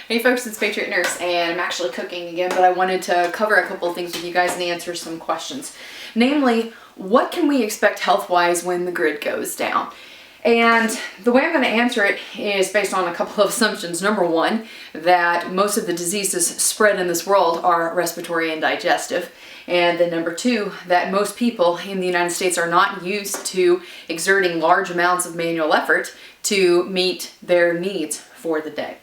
Hey folks, it's PatriotNurse, and I'm actually cooking again, but I wanted to cover a couple of things with you guys and answer some questions. Namely, what can we expect health-wise when the grid goes down? And the way I'm going to answer it is based on a couple of assumptions. Number one, that most of the diseases spread in this world are respiratory and digestive. And then number two, that most people in the United States are not used to exerting large amounts of manual effort to meet their needs for the day.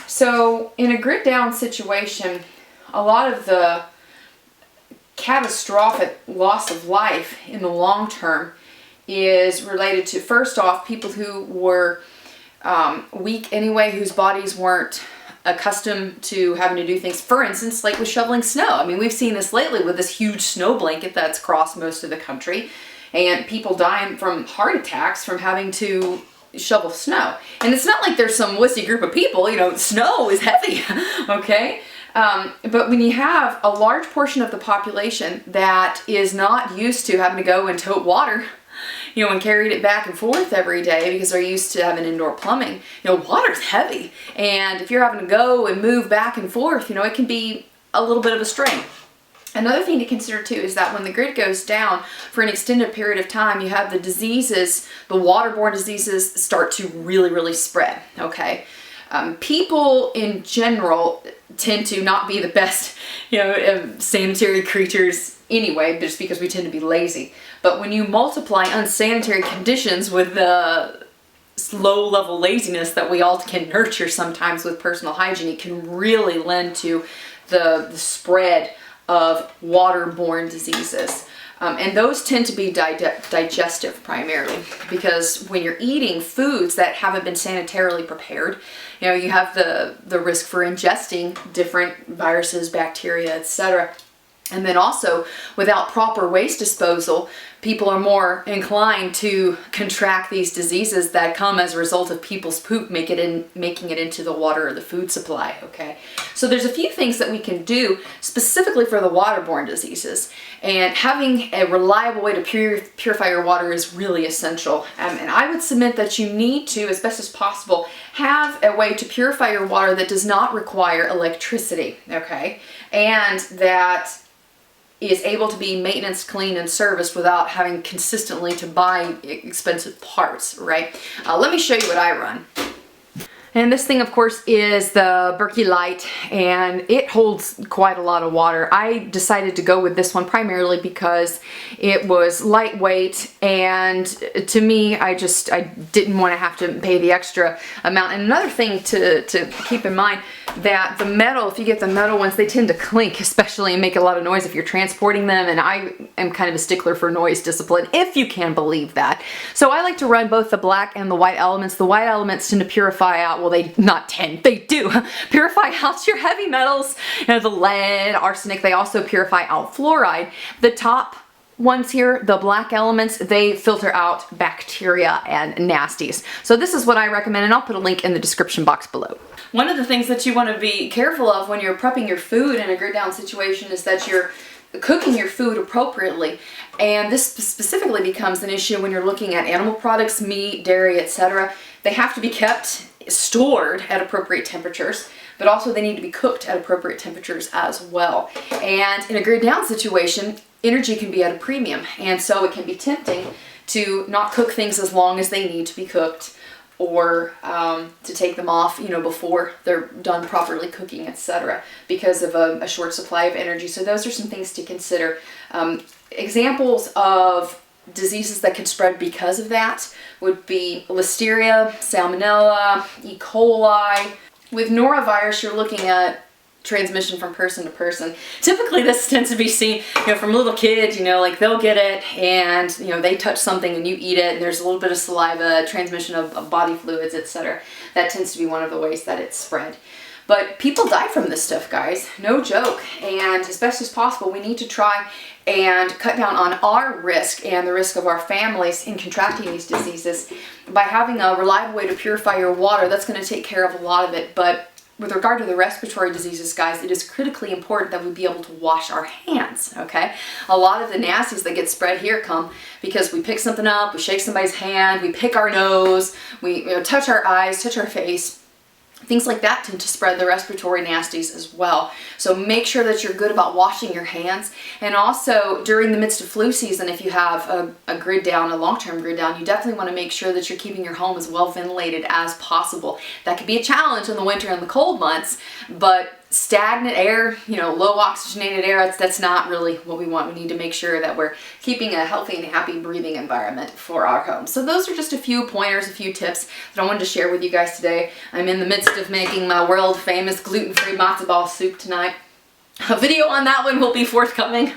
So in a grid down situation, a lot of the catastrophic loss of life in the long term is related to, first off, people who were weak anyway, whose bodies weren't accustomed to having to do things. For instance, like with shoveling snow. I mean, we've seen this lately with this huge snow blanket that's crossed most of the country, and people dying from heart attacks from having to shovel snow. And it's not like there's some wussy group of people, you know, snow is heavy, okay? But when you have a large portion of the population that is not used to having to go and tote water, you know, and carried it back and forth every day because they're used to having indoor plumbing, you know, water's heavy. And if you're having to go and move back and forth, you know, it can be a little bit of a strain. Another thing to consider too is that when the grid goes down for an extended period of time, you have the diseases, the waterborne diseases start to really spread, okay? People in general tend to not be the best, you know, sanitary creatures anyway, just because we tend to be lazy. But when you multiply unsanitary conditions with the low-level laziness that we all can nurture sometimes with personal hygiene, it can really lend to the spread of waterborne diseases. And those tend to be digestive primarily, because when you're eating foods that haven't been sanitarily prepared, you know, you have the risk for ingesting different viruses, bacteria, etc. And then also, without proper waste disposal, people are more inclined to contract these diseases that come as a result of people's poop making it into the water or the food supply, okay? So there's a few things that we can do specifically for the waterborne diseases, and having a reliable way to purify your water is really essential. And I would submit that you need to, as best as possible, have a way to purify your water that does not require electricity, okay? And that is able to be maintenance, cleaned, and serviced without having consistently to buy expensive parts, right? Let me show you what I run. And this thing, of course, is the Berkey Light, and it holds quite a lot of water. I decided to go with this one primarily because it was lightweight, and to me, I didn't want to have to pay the extra amount. And another thing to keep in mind, that the metal, if you get the metal ones, they tend to clink, especially, and make a lot of noise if you're transporting them, and I am kind of a stickler for noise discipline, if you can believe that. So I like to run both the black and the white elements. The white elements tend to purify out, well, they do purify out your heavy metals, you know, the lead, arsenic. They also purify out fluoride. The top ones here, the black elements, they filter out bacteria and nasties. So this is what I recommend, and I'll put a link in the description box below. One of the things that you want to be careful of when you're prepping your food in a grid down situation is that you're cooking your food appropriately. And this specifically becomes an issue when you're looking at animal products, meat, dairy, etc. They have to be kept stored at appropriate temperatures, but also they need to be cooked at appropriate temperatures as well. And in a grid down situation, energy can be at a premium, and so it can be tempting to not cook things as long as they need to be cooked, or to take them off, you know, before they're done properly cooking, etc., because of a short supply of energy. So those are some things to consider. Examples of diseases that can spread because of that would be Listeria, Salmonella, E. coli. With norovirus, you're looking at transmission from person to person. Typically this tends to be seen, you know, from little kids, you know, like they'll get it and, you know, they touch something and you eat it and there's a little bit of saliva, transmission of body fluids, etc. That tends to be one of the ways that it's spread. But people die from this stuff, guys. No joke. And as best as possible, we need to try and cut down on our risk and the risk of our families in contracting these diseases by having a reliable way to purify your water. That's going to take care of a lot of it. But with regard to the respiratory diseases, guys, it is critically important that we be able to wash our hands, okay? A lot of the nasties that get spread here come because we pick something up, we shake somebody's hand, we pick our nose, we touch our eyes, touch our face. things like that tend to spread the respiratory nasties as well. So make sure that you're good about washing your hands. And also during the midst of flu season, if you have a grid down, a long-term grid down, you definitely want to make sure that you're keeping your home as well ventilated as possible. That could be a challenge in the winter and the cold months, but stagnant air, low oxygenated air, that's not really what we want. We need to make sure that we're keeping a healthy and happy breathing environment for our home. So those are just a few pointers, a few tips that I wanted to share with you guys today. I'm in the midst of making my world famous gluten-free matzo ball soup tonight. A video on that one will be forthcoming.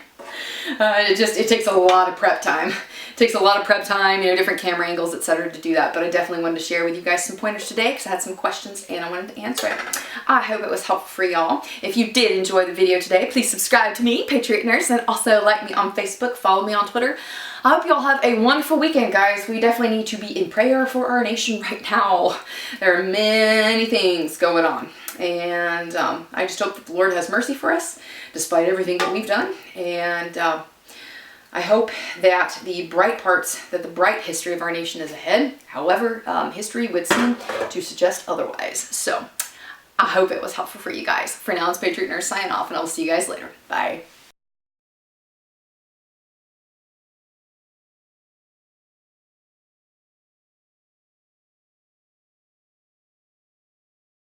It takes a lot of prep time. It takes a lot of prep time, different camera angles, etc. to do that. But I definitely wanted to share with you guys some pointers today because I had some questions and I wanted to answer it. I hope it was helpful for y'all. If you did enjoy the video today, please subscribe to me, PatriotNurse, and also like me on Facebook, follow me on Twitter. I hope you all have a wonderful weekend, guys. We definitely need to be in prayer for our nation right now. There are many things going on. And I just hope that the Lord has mercy for us, despite everything that we've done. And I hope that the bright history of our nation is ahead. However, history would seem to suggest otherwise. So I hope it was helpful for you guys. For now, it's PatriotNurse signing off, and I will see you guys later. Bye.